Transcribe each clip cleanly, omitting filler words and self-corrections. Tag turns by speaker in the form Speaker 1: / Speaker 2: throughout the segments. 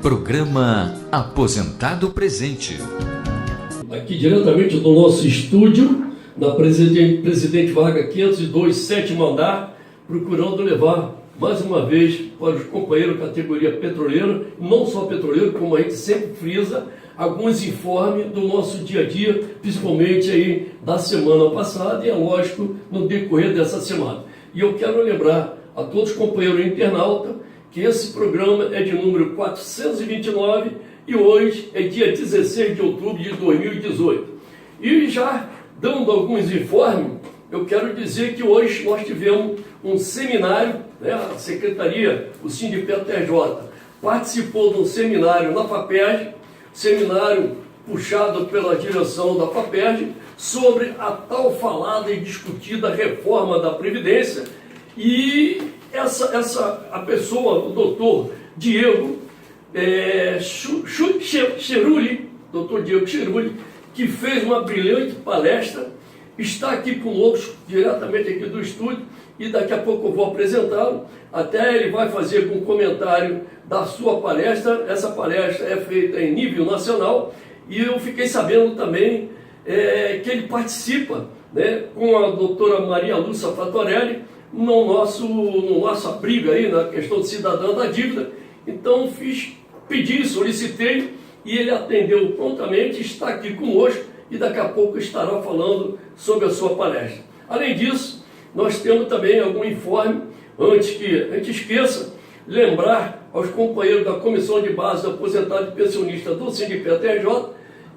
Speaker 1: Programa Aposentado Presente.
Speaker 2: Aqui diretamente do nosso estúdio, na Presidente Vargas 502, sétimo andar, procurando levar mais uma vez para os companheiros categoria petroleira, não só petroleiro, como a gente sempre frisa, alguns informes do nosso dia a dia, principalmente aí da semana passada e, é lógico, no decorrer dessa semana. E eu quero lembrar a todos os companheiros internautas que esse programa é de número 429 e hoje é dia 16 de outubro de 2018. E já dando alguns informes, eu quero dizer que hoje nós tivemos um seminário, né, a Secretaria, o Sindicato TJ, participou de um seminário na FAPERJ, seminário puxado pela direção da FAPERJ, sobre a tal falada e discutida reforma da Previdência. E a pessoa, o doutor Diego Cheruli, que fez uma brilhante palestra, está aqui conosco, diretamente aqui do estúdio, e daqui a pouco eu vou apresentá-lo. Até ele vai fazer um comentário da sua palestra. Essa palestra é feita em nível nacional, e eu fiquei sabendo também que ele participa, né, com a doutora Maria Lúcia Fatorelli, no nosso abrigo aí, na questão de cidadã da dívida. Então pedi, solicitei, e ele atendeu prontamente, está aqui conosco, e daqui a pouco estará falando sobre a sua palestra. Além disso, nós temos também algum informe, antes que a gente esqueça, lembrar aos companheiros da Comissão de Base do Aposentado e Pensionista do Sindicato TJ,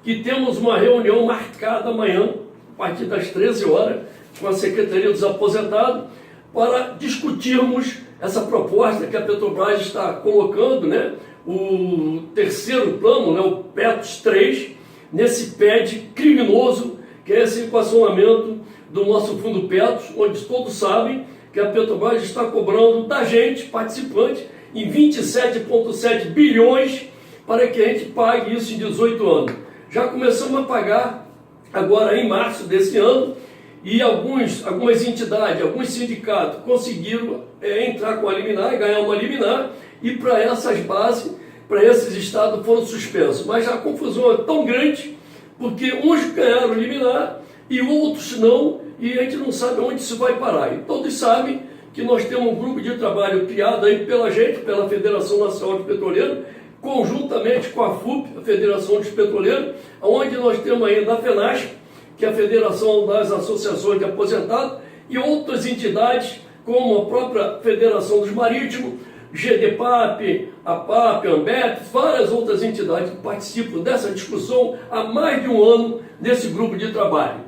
Speaker 2: que temos uma reunião marcada amanhã, a partir das 13 horas, com a Secretaria dos Aposentados, para discutirmos essa proposta que a Petrobras está colocando, né, o terceiro plano, né, o PETOS 3, nesse PED criminoso, que é esse equacionamento do nosso fundo PETOS, onde todos sabem que a Petrobras está cobrando da gente, participante, em 27,7 bilhões para que a gente pague isso em 18 anos. Já começamos a pagar agora em março desse ano, e algumas entidades, alguns sindicatos conseguiram entrar com a liminar e ganhar uma liminar, e para essas bases, para esses estados foram suspensos. Mas a confusão é tão grande, porque uns ganharam liminar e outros não, e a gente não sabe onde isso vai parar. E todos sabem que nós temos um grupo de trabalho criado aí pela gente, pela Federação Nacional de Petroleiros, conjuntamente com a FUP, a Federação dos Petroleiros, onde nós temos ainda a FENASP, que é a Federação das Associações de Aposentados, e outras entidades, como a própria Federação dos Marítimos, GDPAP, APAP, ANBEP, várias outras entidades que participam dessa discussão há mais de um ano nesse grupo de trabalho.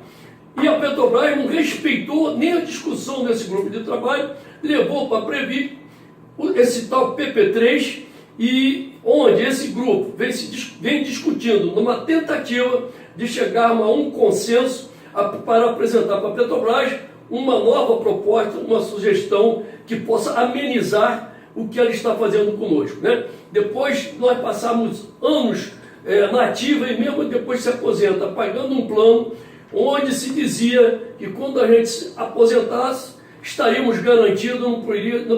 Speaker 2: E a Petrobras não respeitou nem a discussão desse grupo de trabalho, levou para Previ esse tal PP3, e onde esse grupo vem discutindo numa tentativa de chegarmos a um consenso para apresentar para a Petrobras uma nova proposta, uma sugestão que possa amenizar o que ela está fazendo conosco, né? Depois nós passamos anos na ativa, e mesmo depois se aposenta, pagando um plano onde se dizia que quando a gente se aposentasse, estaríamos garantidos, não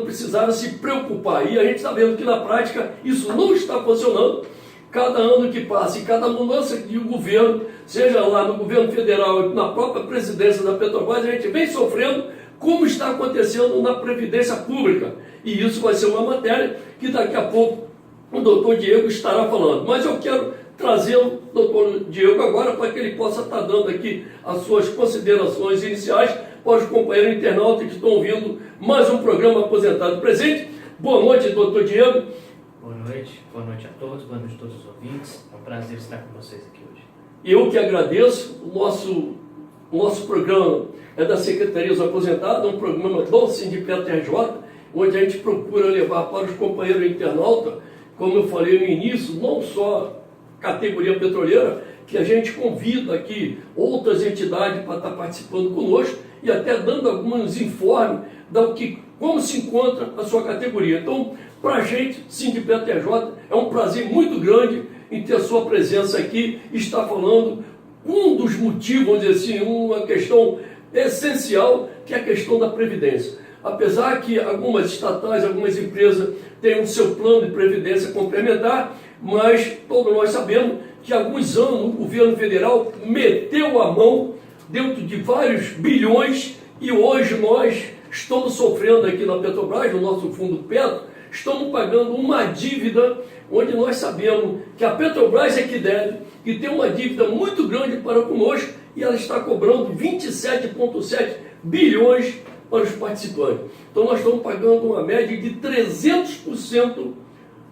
Speaker 2: precisava se preocupar. E a gente está vendo que na prática isso não está funcionando. Cada ano que passa e cada mudança de governo, seja lá no governo federal e na própria presidência da Petrobras, a gente vem sofrendo, como está acontecendo na Previdência Pública. E isso vai ser uma matéria que daqui a pouco o doutor Diego estará falando. Mas eu quero trazer o doutor Diego agora para que ele possa estar dando aqui as suas considerações iniciais para os companheiros internautas que estão ouvindo mais um programa Aposentado Presente. Boa noite, doutor Diego.
Speaker 3: Boa noite a todos, boa noite a todos os ouvintes. É um prazer estar com vocês aqui hoje.
Speaker 2: Eu que agradeço. O nosso programa é da Secretaria dos Aposentados, um programa do Sindicato TJ, onde a gente procura levar para os companheiros internautas, como eu falei no início, não só categoria petroleira, que a gente convida aqui outras entidades para estar participando conosco e até dando alguns informes como se encontra a sua categoria. Então, para a gente, Sindicato TJ, é um prazer muito grande em ter a sua presença aqui e estar falando um dos motivos, vamos dizer assim, uma questão essencial, que é a questão da Previdência. apesar que algumas estatais, algumas empresas têm o seu plano de previdência complementar, mas todos nós sabemos que há alguns anos o governo federal meteu a mão dentro de vários bilhões e hoje nós estamos sofrendo aqui na Petrobras, no nosso fundo Petro, estamos pagando uma dívida onde nós sabemos que a Petrobras é que deve, que tem uma dívida muito grande para conosco e ela está cobrando 27,7 bilhões para os participantes. Então nós estamos pagando uma média de 300%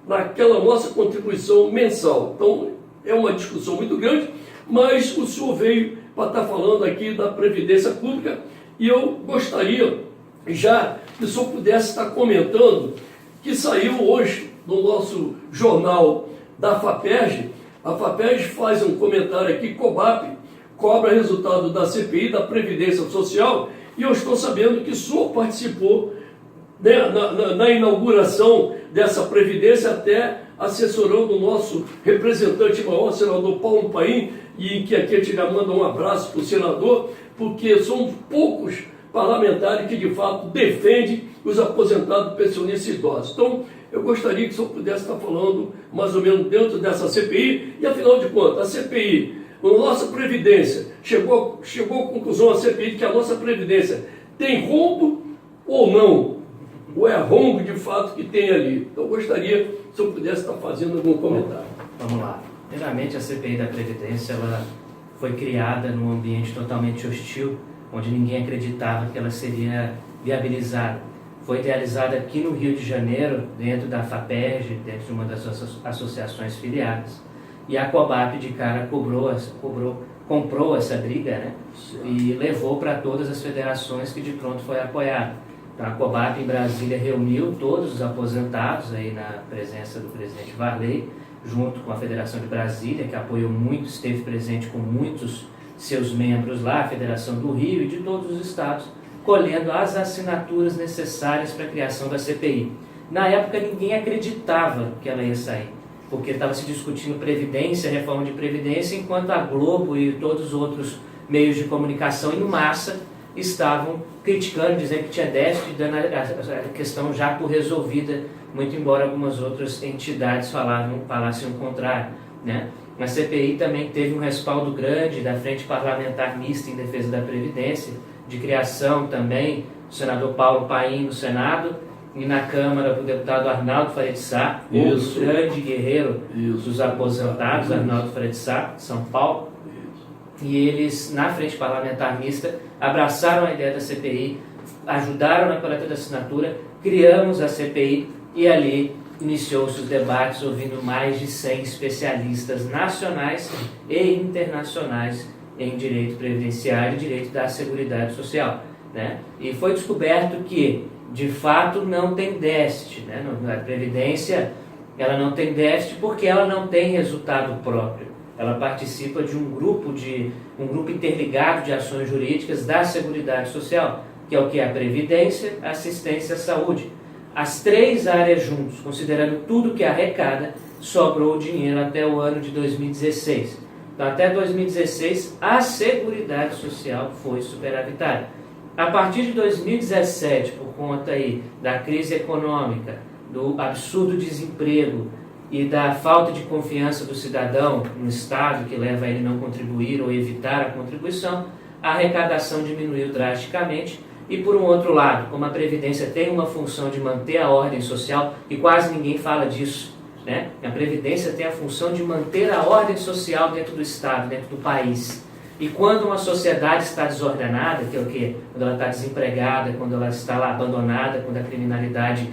Speaker 2: naquela nossa contribuição mensal. Então é uma discussão muito grande, mas o senhor veio para estar falando aqui da Previdência Pública e eu gostaria já que o senhor pudesse estar comentando que saiu hoje no nosso jornal da FAPERJ. A FAPERJ faz um comentário aqui, COBAP cobra resultado da CPI da Previdência Social, e eu estou sabendo que o senhor participou, né, na inauguração dessa Previdência, até assessorando o nosso representante maior, o senador Paulo Paim, e que aqui a gente já manda um abraço para o senador, porque são poucos parlamentares que de fato defendem os aposentados, pensionistas e idosos. Então, eu gostaria que o senhor pudesse estar falando mais ou menos dentro dessa CPI, e afinal de contas, a CPI, a nossa Previdência, chegou à conclusão a CPI de que a nossa Previdência tem rombo ou não, ou é rombo de fato que tem ali. Então, eu gostaria que o senhor pudesse estar fazendo algum comentário.
Speaker 3: Vamos lá. Primeiramente, a CPI da Previdência ela foi criada num ambiente totalmente hostil, onde ninguém acreditava que ela seria viabilizada. Foi idealizada aqui no Rio de Janeiro, dentro da FAPERJ, dentro de uma das associações filiadas. E a COBAP de cara comprou essa briga, né? E levou para todas as federações que de pronto foi apoiada. Então, a COBAP em Brasília reuniu todos os aposentados, aí na presença do presidente Varley, junto com a Federação de Brasília, que apoiou muito, esteve presente com muitos seus membros lá, a Federação do Rio e de todos os estados, colhendo as assinaturas necessárias para a criação da CPI. Na época, ninguém acreditava que ela ia sair, porque estava se discutindo Previdência, reforma de Previdência, enquanto a Globo e todos os outros meios de comunicação em massa estavam criticando, dizendo que tinha déficit, dando a questão já por resolvida, muito embora algumas outras entidades falassem o contrário, né? A CPI também teve um respaldo grande da Frente Parlamentar Mista em Defesa da Previdência, de criação também do senador Paulo Paim no Senado, e na Câmara o deputado Arnaldo Faria de Sá, o grande guerreiro dos aposentados, Arnaldo Faria de Sá, de São Paulo. E eles, na Frente Parlamentar Mista, abraçaram a ideia da CPI, ajudaram na coleta da assinatura, criamos a CPI e ali iniciou-se os debates, ouvindo mais de 100 especialistas nacionais e internacionais em direito previdenciário e direito da Seguridade Social, né? E foi descoberto que, de fato, não tem déficit, né? A Previdência ela não tem déficit porque ela não tem resultado próprio. Ela participa de um grupo interligado de ações jurídicas da Seguridade Social, que é o que? A Previdência, Assistência à Saúde. As três áreas juntos, considerando tudo que arrecada, sobrou dinheiro até o ano de 2016. Então, até 2016, a Seguridade Social foi superavitária. A partir de 2017, por conta aí da crise econômica, do absurdo desemprego e da falta de confiança do cidadão no Estado, que leva a ele não contribuir ou evitar a contribuição, a arrecadação diminuiu drasticamente. E por um outro lado, como a Previdência tem uma função de manter a ordem social, e quase ninguém fala disso, né? A Previdência tem a função de manter a ordem social dentro do Estado, dentro do país. E quando uma sociedade está desordenada, que é o quê? Quando ela está desempregada, quando ela está lá abandonada, quando a criminalidade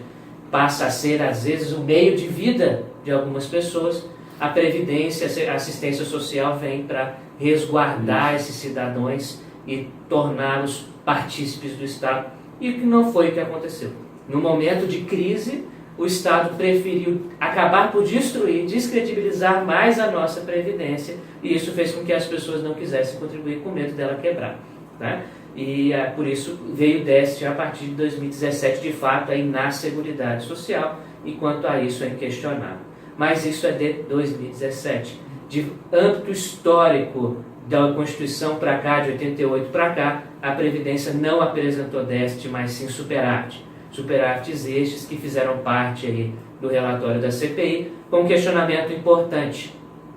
Speaker 3: passa a ser, às vezes, o meio de vida de algumas pessoas, a Previdência, a assistência social vem para resguardar esses cidadãos e torná-los partícipes do Estado, e que não foi o que aconteceu. No momento de crise, o Estado preferiu acabar por destruir, descredibilizar mais a nossa Previdência, e isso fez com que as pessoas não quisessem contribuir com medo dela quebrar, né? E por isso veio o déficit a partir de 2017, de fato, aí na Seguridade Social, e quanto a isso é inquestionável. Mas isso é de 2017. De âmbito histórico da Constituição para cá, de 88 para cá, a Previdência não apresentou déficit, mas sim superávit. Superávites estes que fizeram parte aí do relatório da CPI, com um questionamento importante.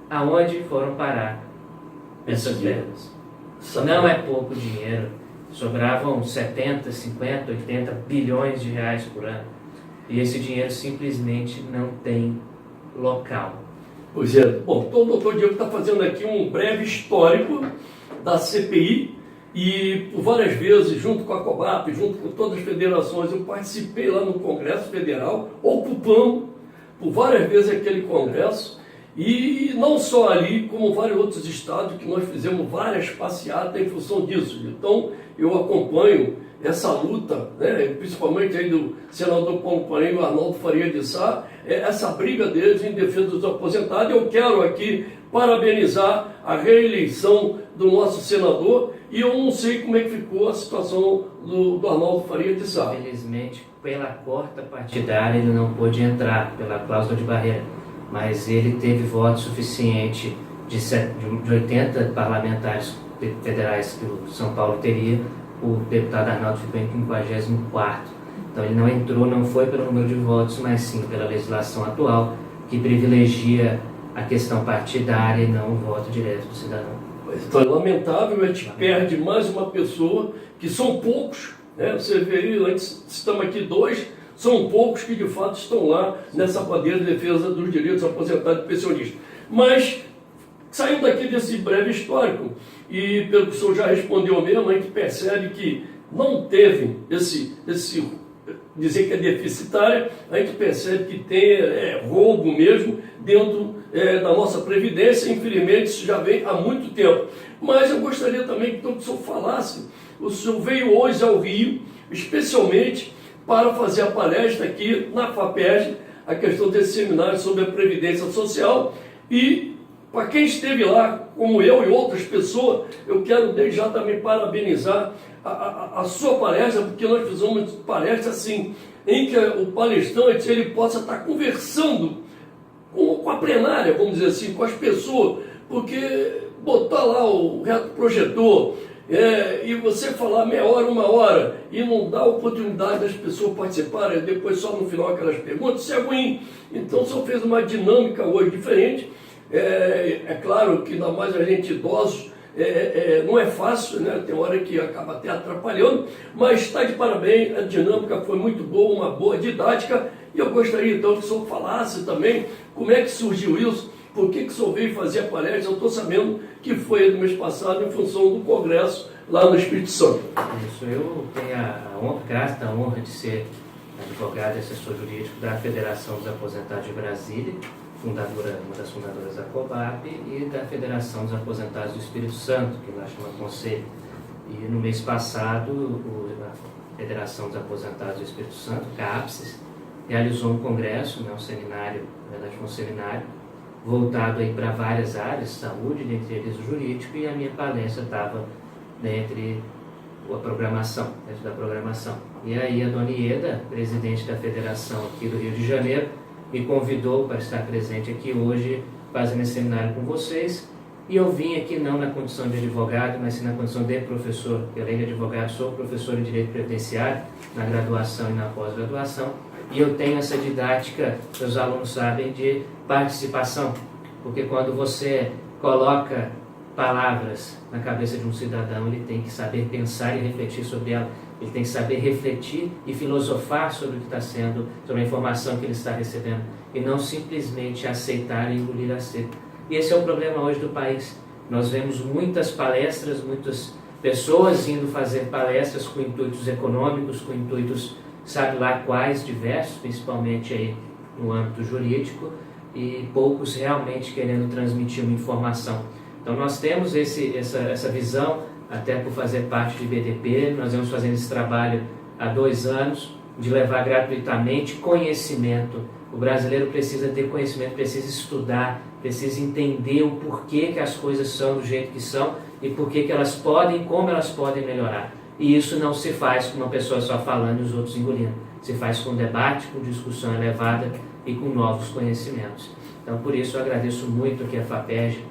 Speaker 3: Aonde foram parar essas verbas? Não é pouco dinheiro. Sobravam 70, 50, 80 bilhões de reais por ano. E esse dinheiro simplesmente não tem local.
Speaker 2: Pois é. Bom, então o doutor Diego está fazendo aqui um breve histórico da CPI e por várias vezes, junto com a COBAP, junto com todas as federações, eu participei lá no Congresso Federal, ocupando por várias vezes aquele Congresso, e não só ali, como vários outros estados que nós fizemos várias passeatas em função disso. Então, eu acompanho essa luta, né, principalmente aí do senador Paulo Paim e o Arnaldo Faria de Sá, essa briga deles em defesa dos aposentados. Eu quero aqui parabenizar a reeleição do nosso senador, e eu não sei como é que ficou a situação do Arnaldo Faria de Sá.
Speaker 3: Infelizmente, pela corta partidária, ele não pôde entrar pela cláusula de barreira, mas ele teve voto suficiente de 80 parlamentares federais que o São Paulo teria. O deputado Arnaldo ficou em 54º. Então ele não entrou, não foi pelo número de votos, mas sim pela legislação atual, que privilegia a questão partidária e não o voto direto do cidadão.
Speaker 2: Então é lamentável, a gente perde mais uma pessoa, que são poucos, né? Você vê aí, antes estamos aqui 2, são poucos que de fato estão lá nessa bandeira de defesa dos direitos aposentados e pensionistas. Mas, saindo aqui desse breve histórico, e pelo que o senhor já respondeu mesmo, a gente percebe que não teve esse dizer que é deficitária, a gente percebe que tem roubo mesmo dentro da nossa Previdência. Infelizmente, isso já vem há muito tempo. Mas eu gostaria também que o senhor falasse, o senhor veio hoje ao Rio, especialmente para fazer a palestra aqui na FAPERJ, a questão desse seminário sobre a Previdência Social. E para quem esteve lá, como eu e outras pessoas, eu quero desde já também parabenizar a sua palestra, porque nós fizemos uma palestra assim, em que o palestrante ele possa estar conversando com a plenária, vamos dizer assim, com as pessoas, porque botar lá o reto projetor e você falar meia hora, 1 hora, e não dar oportunidade das pessoas participarem, depois só no final aquelas perguntas, isso é ruim. Então o senhor fez uma dinâmica hoje diferente. É claro que ainda mais a gente idoso, não é fácil, né? Tem hora que acaba até atrapalhando, mas está de parabéns, a dinâmica foi muito boa, uma boa didática, e eu gostaria então que o senhor falasse também como é que surgiu isso, por que o senhor veio fazer a palestra. Eu estou sabendo que foi no mês passado em função do Congresso lá no Espírito Santo.
Speaker 3: Isso, eu tenho a honra, grata a honra de ser advogado e assessor jurídico da Federação dos Aposentados de Brasília, uma das fundadoras da COBAP, e da Federação dos Aposentados do Espírito Santo, que lá chama Conselho. E no mês passado, a Federação dos Aposentados do Espírito Santo, CAPSES, realizou um congresso, um seminário, na verdade foi um seminário, voltado aí para várias áreas, saúde, dentre eles o jurídico, e a minha palestra estava dentro da programação. E aí a dona Ieda, presidente da federação aqui do Rio de Janeiro, me convidou para estar presente aqui hoje, fazendo esse seminário com vocês, e eu vim aqui não na condição de advogado, mas sim na condição de professor. Eu, além de advogado, sou professor em Direito Previdenciário, na graduação e na pós-graduação, e eu tenho essa didática, que os alunos sabem, de participação, porque quando você coloca palavras na cabeça de um cidadão, ele tem que saber pensar e refletir sobre ela. Ele tem que saber refletir e filosofar sobre o que está sendo, sobre a informação que ele está recebendo, e não simplesmente aceitar e engolir a seco. E esse é o problema hoje do país. Nós vemos muitas palestras, muitas pessoas indo fazer palestras com intuitos econômicos, com intuitos, sabe lá quais, diversos, principalmente aí no âmbito jurídico, e poucos realmente querendo transmitir uma informação. Então nós temos essa visão, até por fazer parte do IBDP, nós vamos fazendo esse trabalho há 2 anos, de levar gratuitamente conhecimento. O brasileiro precisa ter conhecimento, precisa estudar, precisa entender o porquê que as coisas são do jeito que são e porquê que elas podem, como elas podem melhorar. E isso não se faz com uma pessoa só falando e os outros engolindo. Se faz com debate, com discussão elevada e com novos conhecimentos. Então, por isso, eu agradeço muito aqui a FAPERJ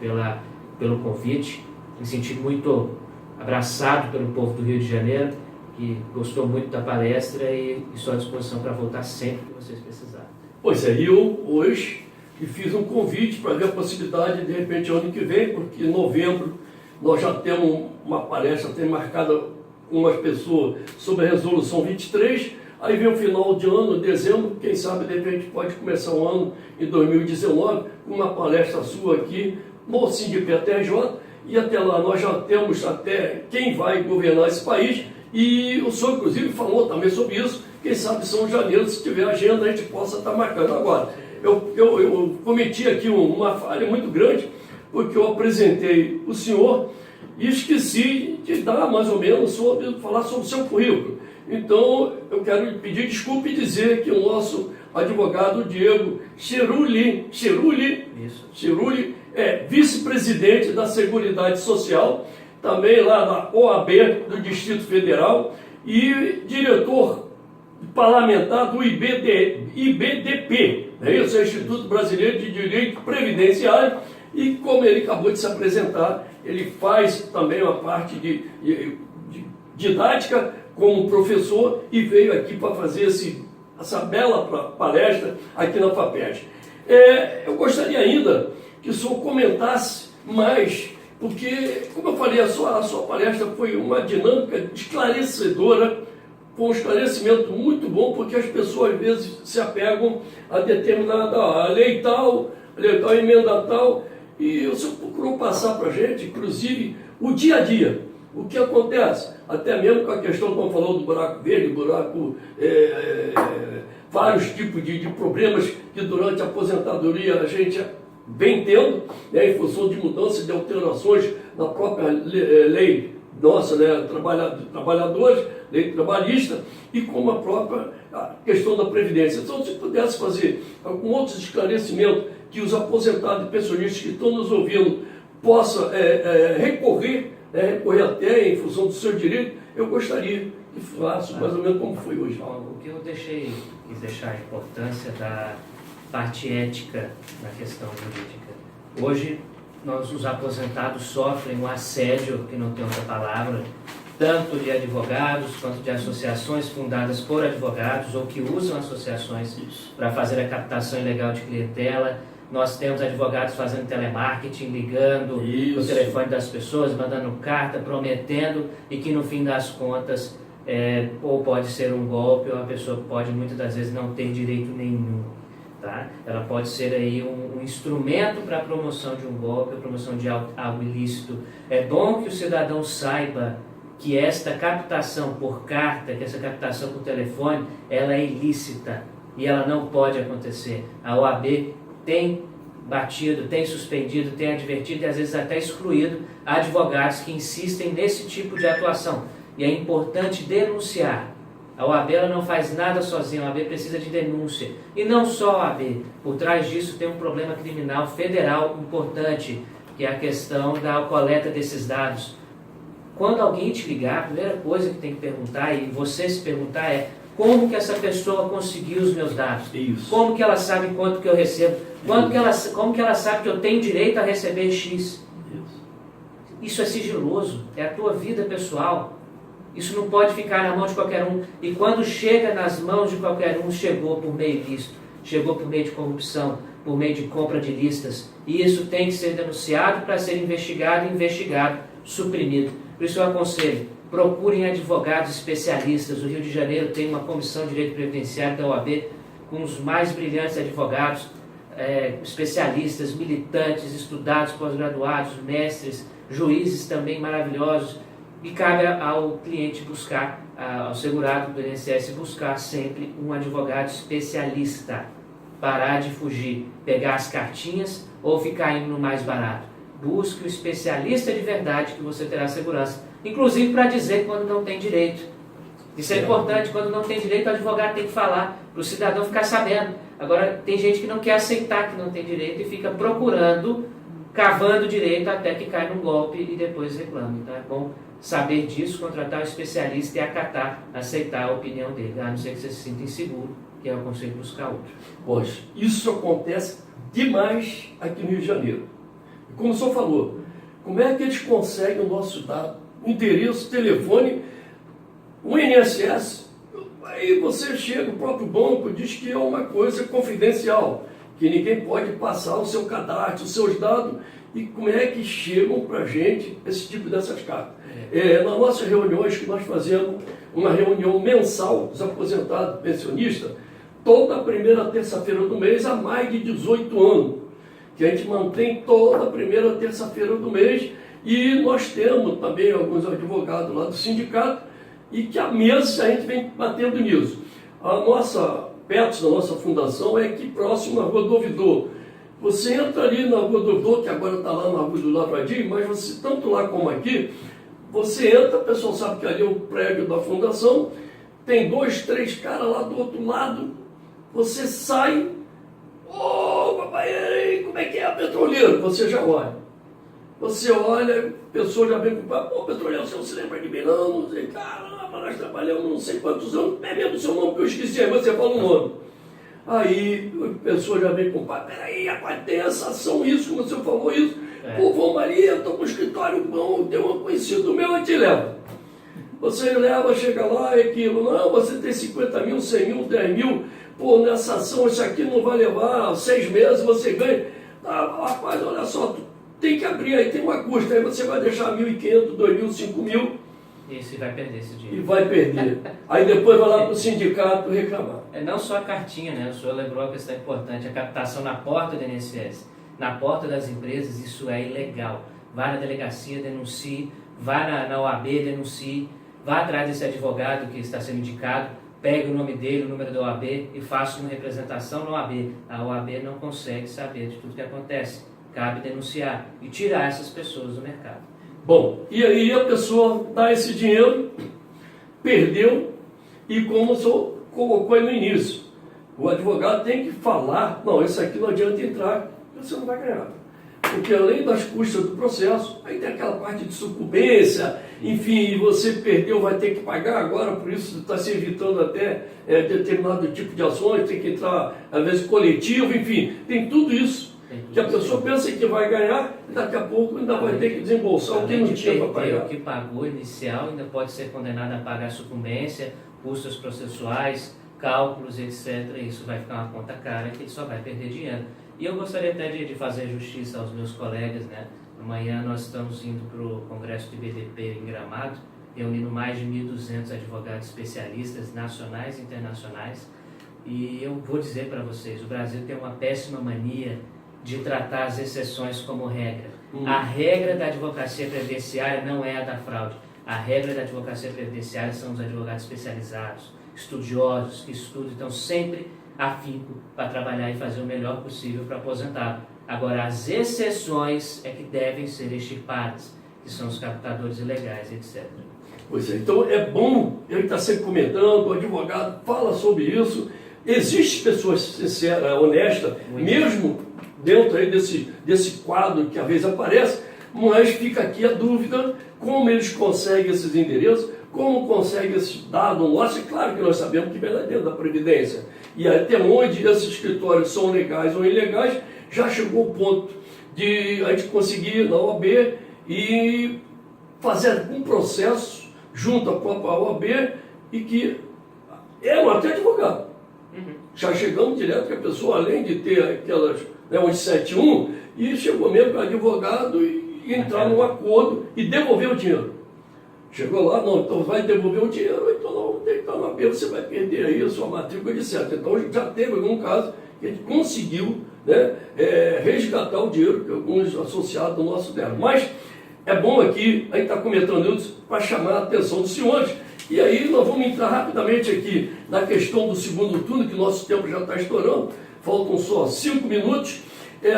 Speaker 3: pelo convite. me senti muito abraçado pelo povo do Rio de Janeiro, que gostou muito da palestra e estou à disposição para voltar sempre que vocês precisarem.
Speaker 2: Pois é, eu hoje fiz um convite para ver a possibilidade, de repente, ano que vem, porque em novembro nós já temos uma palestra, tem marcada com umas pessoas sobre a Resolução 23, aí vem o final de ano, dezembro, quem sabe, de repente, pode começar o ano em 2019, com uma palestra sua aqui, no SINDIPTRJ, e até lá nós já temos até quem vai governar esse país, e o senhor, inclusive, falou também sobre isso, quem sabe São Janeiro, se tiver agenda, a gente possa estar marcando. Agora, eu cometi aqui uma falha muito grande, porque eu apresentei o senhor e esqueci de dar mais ou menos falar sobre o seu currículo. Então, eu quero pedir desculpa e dizer que o nosso advogado Diego Cerulli é vice-presidente da Seguridade Social, também lá da OAB do Distrito Federal e diretor parlamentar do IBDP, né? Esse é o Instituto Brasileiro de Direito Previdenciário, e como ele acabou de se apresentar, ele faz também uma parte de didática como professor e veio aqui para fazer essa bela palestra aqui na FAPERJ. Eu gostaria ainda que o senhor comentasse mais, porque, como eu falei, a sua palestra foi uma dinâmica esclarecedora, com um esclarecimento muito bom, porque as pessoas às vezes se apegam a determinada lei tal, emenda tal, e o senhor procurou passar para a gente, inclusive, o dia a dia, o que acontece, até mesmo com a questão, como falou, do buraco verde, vários tipos de problemas que durante a aposentadoria a gente vem tendo, né, em função de mudanças, de alterações na própria lei nossa, né, trabalhadores, lei trabalhista, e como a própria questão da Previdência. Então, se pudesse fazer algum outro esclarecimento que os aposentados e pensionistas que estão nos ouvindo possam recorrer até em função do seu direito, eu gostaria que falasse mais ou menos como foi hoje.
Speaker 3: Bom, o que eu quis deixar a importância da parte ética na questão jurídica. Hoje, os aposentados sofrem um assédio, que não tem outra palavra, tanto de advogados quanto de associações fundadas por advogados ou que usam associações para fazer a captação ilegal de clientela. Nós temos advogados fazendo telemarketing, ligando no telefone das pessoas, mandando carta, prometendo, e que no fim das contas ou pode ser um golpe, ou a pessoa pode muitas das vezes não ter direito nenhum. Tá? Ela pode ser aí um instrumento para a promoção de um golpe, a promoção de algo ilícito. É bom que o cidadão saiba que esta captação por carta, que essa captação por telefone, ela é ilícita e ela não pode acontecer. A OAB tem batido, tem suspendido, tem advertido e às vezes até excluído advogados que insistem nesse tipo de atuação. E é importante denunciar. A OAB ela não faz nada sozinha, a OAB precisa de denúncia. E não só a OAB, por trás disso tem um problema criminal federal importante, que é a questão da coleta desses dados. Quando alguém te ligar, a primeira coisa que tem que perguntar, e você se perguntar, é como que essa pessoa conseguiu os meus dados?
Speaker 2: Isso.
Speaker 3: Como que ela sabe quanto que eu recebo? Como que ela sabe que eu tenho direito a receber X? Isso é sigiloso, é a tua vida pessoal. Isso não pode ficar na mão de qualquer um. E quando chega nas mãos de qualquer um, chegou por meio ilícito, chegou por meio de corrupção, por meio de compra de listas. E isso tem que ser denunciado para ser investigado, suprimido. Por isso eu aconselho, procurem advogados especialistas. O Rio de Janeiro tem uma comissão de direito previdenciário da OAB com os mais brilhantes advogados, especialistas, militantes, estudados, pós-graduados, mestres, juízes também maravilhosos. E cabe ao cliente buscar, ao segurado do INSS, buscar sempre um advogado especialista. Parar de fugir, pegar as cartinhas ou ficar indo no mais barato. Busque o especialista de verdade que você terá segurança. Inclusive para dizer quando não tem direito. Isso é importante, quando não tem direito, o advogado tem que falar, para o cidadão ficar sabendo. Agora, tem gente que não quer aceitar que não tem direito e fica procurando, cavando direito até que cai num golpe e depois reclama. Então é bom saber disso, contratar um especialista e acatar, aceitar a opinião dele, a não ser que você se sinta inseguro, que eu aconselho buscar outro.
Speaker 2: Poxa, isso acontece demais aqui no Rio de Janeiro. Como o senhor falou, Como é que eles conseguem o nosso dado? Endereço, telefone, o INSS. Aí você chega, o próprio banco diz que é uma coisa confidencial, que ninguém pode passar o seu cadastro, os seus dados. E como é que chegam para a gente esse tipo dessas cartas? Nas nossas reuniões que nós fazemos, uma reunião mensal dos aposentados pensionistas, toda a primeira terça-feira do mês há mais de 18 anos, que a gente mantém toda a primeira terça-feira do mês, e nós temos também alguns advogados lá do sindicato, e que há meses a gente vem batendo nisso. A nossa PETS, da nossa fundação, é aqui próximo à Rua do Ouvidor. Você entra ali na Rua do Ouvidor, que agora está lá na Rua do Lavradinho, mas você, tanto lá como aqui, você entra, o pessoal sabe que ali é o prédio da fundação, tem 2, 3 caras lá do outro lado, você sai, ô papai, como é que é a petroleira? Você já olha. Você olha, a pessoa já vem com o papo, pô, petroleiro, você não se lembra de mim não sei, caramba, nós trabalhamos não sei quantos anos, é mesmo o seu nome que eu esqueci, aí você fala o nome. Aí a pessoa já vem com o papo, peraí, rapaz, tem essa ação, isso, como você falou isso, pô, Vão Maria, estou com o escritório bom, tem um conhecido meu, eu te levo. Você leva, chega lá, é aquilo, não, você tem 50 mil, 100 mil, 10 mil, pô, nessa ação, isso aqui não vai levar 6 meses, você ganha. Ah, rapaz, olha só, tem que abrir aí, tem uma custa, aí você vai deixar 1.500, 2.000, 5.000.
Speaker 3: Isso, e vai perder esse dinheiro.
Speaker 2: E vai perder. Aí depois vai lá para o sindicato reclamar.
Speaker 3: Não só a cartinha, né? O senhor lembrou uma questão importante, a captação na porta do INSS, na porta das empresas, isso é ilegal. Vá na delegacia, denuncie, vá na OAB, denuncie, vá atrás desse advogado que está sendo indicado, pegue o nome dele, o número da OAB e faça uma representação na OAB. A OAB não consegue saber de tudo que acontece. Cabe denunciar e tirar essas pessoas do mercado.
Speaker 2: Bom, e aí a pessoa dá esse dinheiro, perdeu, e como o senhor colocou aí no início, o advogado tem que falar, não, esse aqui não adianta entrar, você não vai ganhar. Porque além das custas do processo, aí tem aquela parte de sucumbência, enfim, você perdeu, vai ter que pagar agora, por isso está se evitando até determinado tipo de ações, tem que entrar, às vezes, coletivo, enfim, tem tudo isso. Que a pessoa pensa que vai ganhar e daqui a pouco ainda vai ter que desembolsar o que não tinha para pagar.
Speaker 3: O que pagou inicial ainda pode ser condenado a pagar sucumbência, custos processuais, cálculos, etc. Isso vai ficar uma conta cara que ele só vai perder dinheiro. E eu gostaria até de fazer justiça aos meus colegas, né? Amanhã nós estamos indo para o Congresso do IBDP em Gramado, reunindo mais de 1.200 advogados especialistas nacionais e internacionais. E eu vou dizer para vocês, o Brasil tem uma péssima mania de tratar as exceções como regra. A regra da advocacia previdenciária não é a da fraude. A regra da advocacia previdenciária são os advogados especializados, estudiosos, que estudam, estão sempre afinco para trabalhar e fazer o melhor possível para aposentado. Agora, as exceções é que devem ser extirpadas, que são os captadores ilegais, etc.
Speaker 2: Pois é, então é bom, ele está sempre comentando, o advogado fala sobre isso. Existem pessoas sinceras, honestas, mesmo dentro aí desse quadro que às vezes aparece, mas fica aqui a dúvida, como eles conseguem esses endereços, como conseguem esses dados nossos, e claro que nós sabemos que vem lá dentro da Previdência. E até onde esses escritórios são legais ou ilegais, já chegou o ponto de a gente conseguir na OAB e fazer um processo junto à própria OAB e que até advogado. Já chegamos direto que a pessoa, além de ter aquelas 171, e chegou mesmo para advogado e entrar num acordo e devolver o dinheiro. Chegou lá, não, então vai devolver o dinheiro, então não tem que estar na beira, você vai perder aí a sua matrícula, etc. Então já teve algum caso que a gente conseguiu, né, resgatar o dinheiro que alguns associados do nosso deram. Mas é bom aqui, a gente está comentando isso para chamar a atenção dos senhores. E aí nós vamos entrar rapidamente aqui na questão do segundo turno, que nosso tempo já está estourando, faltam só 5 minutos.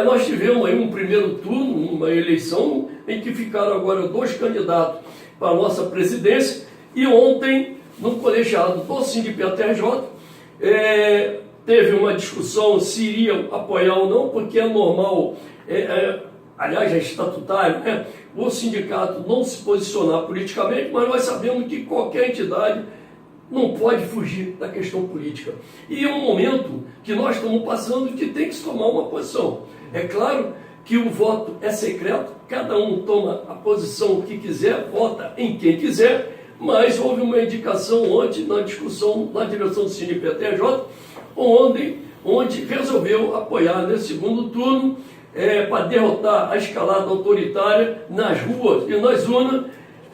Speaker 2: Nós tivemos aí um primeiro turno, uma eleição, em que ficaram agora 2 candidatos para a nossa presidência, e ontem, no colegiado do SINDIPE-TRJ, teve uma discussão se iriam apoiar ou não, porque é normal, aliás, é estatutário, né? O sindicato não se posicionar politicamente, mas nós sabemos que qualquer entidade não pode fugir da questão política. E é um momento que nós estamos passando que tem que se tomar uma posição. É claro que o voto é secreto, cada um toma a posição que quiser, vota em quem quiser, mas houve uma indicação ontem na discussão na direção do CNPTJ, onde resolveu apoiar nesse segundo turno para derrotar a escalada autoritária nas ruas e nas urnas,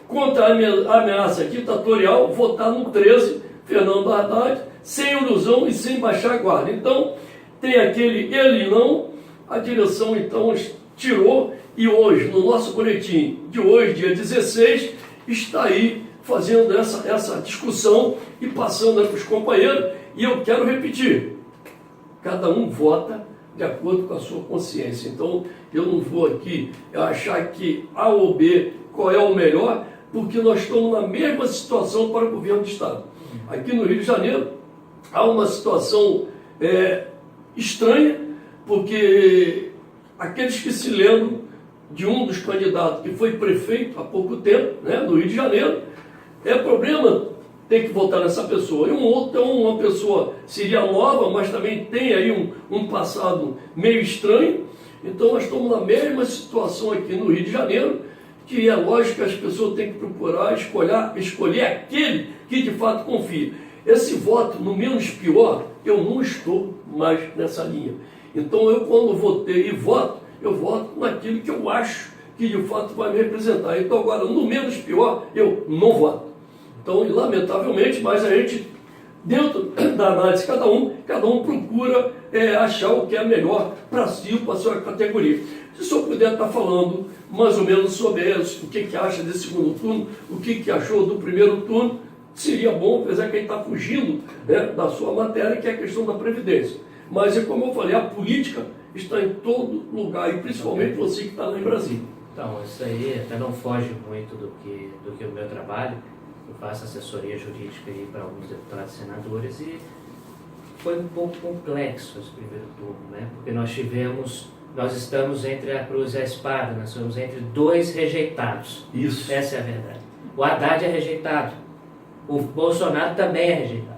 Speaker 2: contra a ameaça ditatorial, votar no 13, Fernando Haddad, sem ilusão e sem baixar a guarda. Então, tem aquele ele não, a direção então tirou, e hoje, no nosso boletim de hoje, dia 16, está aí fazendo essa discussão e passando para os companheiros, e eu quero repetir, cada um vota de acordo com a sua consciência. Então, eu não vou aqui achar que A ou B, qual é o melhor, porque nós estamos na mesma situação para o governo do Estado. Aqui no Rio de Janeiro, há uma situação estranha, porque aqueles que se lembram de um dos candidatos que foi prefeito há pouco tempo, né, no Rio de Janeiro, problema tem que votar nessa pessoa. E um outro, uma pessoa seria nova, mas também tem aí um passado meio estranho. Então nós estamos na mesma situação aqui no Rio de Janeiro, que é lógico que as pessoas têm que procurar escolher aquele que de fato confia. Esse voto, no menos pior, eu não estou mais nessa linha. Então eu, quando votei e voto, eu voto naquilo que eu acho que de fato vai me representar. Então agora, no menos pior, eu não voto. Então, lamentavelmente, mas a gente, dentro da análise, cada um procura achar o que é melhor para si ou para a sua categoria. Se o senhor puder estar falando mais ou menos sobre isso, o que acha desse segundo turno, o que achou do primeiro turno, seria bom, apesar que a gente está fugindo, né, da sua matéria, que é a questão da Previdência. Mas, como eu falei, a política está em todo lugar, e principalmente você que está lá em Brasília.
Speaker 3: Então, isso aí até não foge muito do que o meu trabalho. Eu faço assessoria jurídica aí para alguns deputados e senadores, e foi um pouco complexo esse primeiro turno, né? Porque nós estamos entre a cruz e a espada, nós estamos entre dois rejeitados.
Speaker 2: Isso.
Speaker 3: Essa é a verdade. O Haddad é rejeitado, o Bolsonaro também é rejeitado.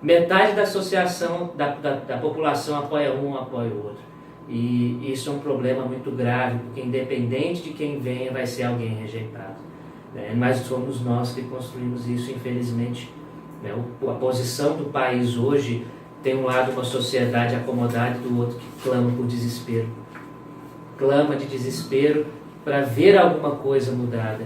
Speaker 3: Metade da associação, da população apoia um, apoia o outro. E isso é um problema muito grave, porque independente de quem venha, vai ser alguém rejeitado. Mas somos nós que construímos isso, infelizmente. A posição do país hoje tem um lado uma sociedade acomodada e do outro que clama por desespero. Clama de desespero para ver alguma coisa mudada.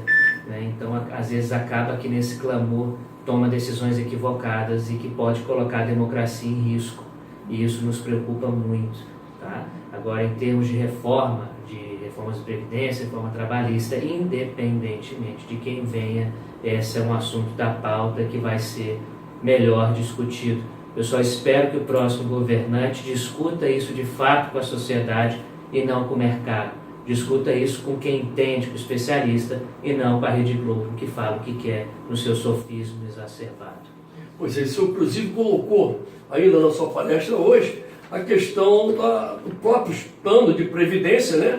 Speaker 3: Então, às vezes, acaba que nesse clamor toma decisões equivocadas e que pode colocar a democracia em risco. E isso nos preocupa muito. Tá? Agora, em termos de reformas de previdência, reforma trabalhista, independentemente de quem venha, esse é um assunto da pauta que vai ser melhor discutido. Eu só espero que o próximo governante discuta isso de fato com a sociedade e não com o mercado. Discuta isso com quem entende, com o especialista, e não com a Rede Globo, que fala o que quer no seu sofismo exacerbado.
Speaker 2: Pois é, o senhor inclusive colocou ainda na sua palestra hoje a questão do próprio plano de previdência, né,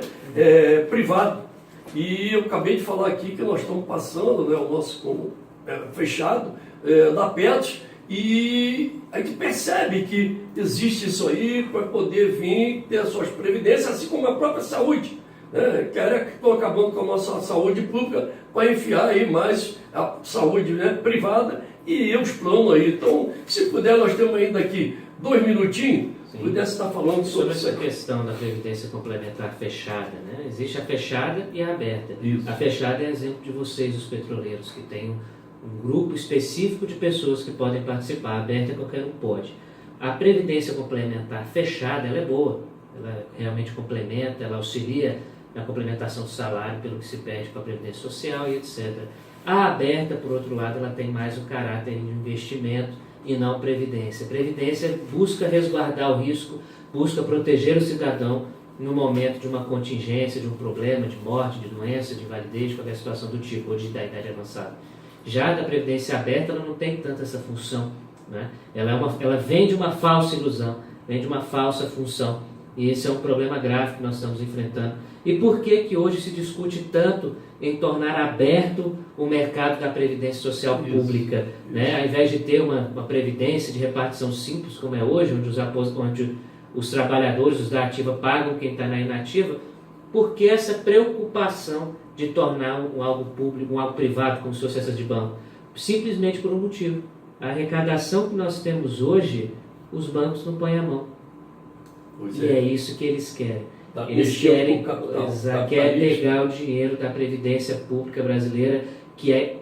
Speaker 2: privado. E eu acabei de falar aqui que nós estamos passando, né, o nosso fechado da PETS, e a gente percebe que existe isso aí para poder vir ter as suas previdências, assim como a própria saúde. Que estão acabando com a nossa saúde pública para enfiar aí mais a saúde, né, privada e os planos aí. Então, se puder, nós temos ainda aqui 2 minutinhos.
Speaker 3: Sim.
Speaker 2: Pudesse estar falando sobre
Speaker 3: essa questão da previdência complementar fechada, né? Existe a fechada e a aberta.
Speaker 2: Isso.
Speaker 3: A fechada é exemplo de vocês, os petroleiros, que tem um grupo específico de pessoas que podem participar. A aberta qualquer um pode. A previdência complementar fechada, ela é boa. Ela realmente complementa, ela auxilia na complementação do salário pelo que se pede para a previdência social e etc. A aberta, por outro lado, ela tem mais o caráter de investimento e não previdência. Previdência busca resguardar o risco, busca proteger o cidadão no momento de uma contingência, de um problema, de morte, de doença, de invalidez, qualquer situação do tipo, ou de idade avançada. Já da previdência aberta, ela não tem tanto essa função, né? Ela vem de uma falsa ilusão, vem de uma falsa função, e esse é um problema grave que nós estamos enfrentando. E por que hoje se discute tanto em tornar aberto o mercado da previdência social pública? Né? Ao invés de ter uma previdência de repartição simples, como é hoje, onde os trabalhadores, os da ativa, pagam quem está na inativa, Por que essa preocupação de tornar algo público, algo privado, como se fosse essa de banco? Simplesmente por um motivo. A arrecadação que nós temos hoje, os bancos não põem a mão. E é isso que eles querem. Eles querem pegar o dinheiro da Previdência Pública Brasileira, que é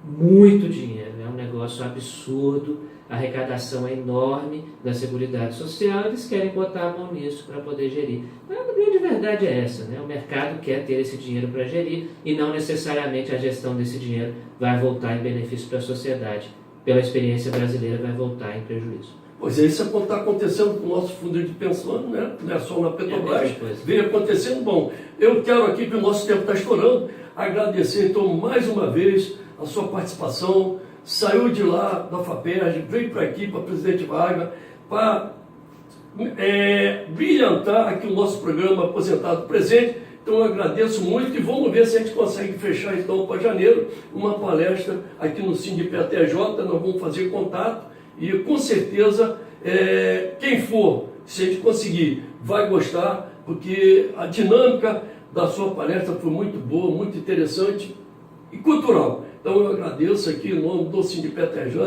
Speaker 3: muito dinheiro, é um negócio absurdo, a arrecadação é enorme da Seguridade Social, eles querem botar a mão nisso para poder gerir. Mas a grande verdade é essa, né? O mercado quer ter esse dinheiro para gerir e não necessariamente a gestão desse dinheiro vai voltar em benefício para a sociedade. Pela experiência brasileira, vai voltar em prejuízo.
Speaker 2: Pois é, isso é quando está acontecendo com o nosso fundo de pensão, né? Não é só na Petrobras, vem acontecendo. Bom, eu quero aqui, que o nosso tempo está estourando, agradecer então mais uma vez a sua participação. Saiu de lá da FAPERJ, veio para aqui, para Presidente Vargas, para brilhantar aqui o nosso programa Aposentado Presente. Então eu agradeço muito e vamos ver se a gente consegue fechar então para janeiro uma palestra aqui no SINDIPETJ. Nós vamos fazer contato e com certeza quem for, se a gente conseguir, vai gostar, porque a dinâmica da sua palestra foi muito boa, muito interessante e cultural. Então eu agradeço aqui em nome do SINDIPETJ,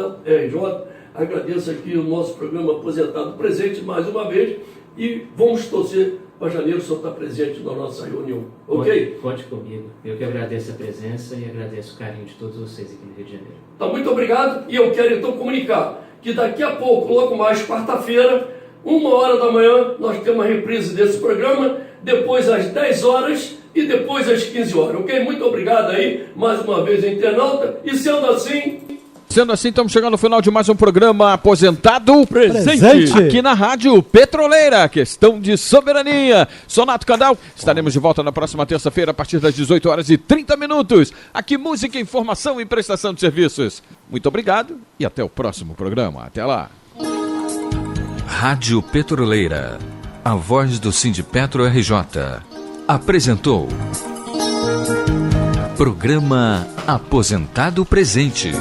Speaker 2: agradeço aqui o nosso programa Aposentado Presente mais uma vez e vamos torcer para janeiro o senhor estar presente na nossa reunião. Ok?
Speaker 3: Conte comigo. Eu que agradeço a presença e agradeço o carinho de todos vocês aqui no Rio de Janeiro.
Speaker 2: Tá, muito obrigado e eu quero então comunicar que daqui a pouco, logo mais quarta-feira, 1h da manhã, nós temos uma reprise desse programa, depois às 10 horas e depois às 15 horas, ok? Muito obrigado aí, mais uma vez, internauta, e sendo assim,
Speaker 4: estamos chegando ao final de mais um programa Aposentado Presente. Aqui na Rádio Petroleira, questão de soberania. Sonato Candal, estaremos de volta na próxima terça-feira a partir das 18h30. Aqui música, informação e prestação de serviços. Muito obrigado e até o próximo programa. Até lá.
Speaker 1: Rádio Petroleira, a voz do Sindipetro RJ, apresentou Programa Aposentado Presente.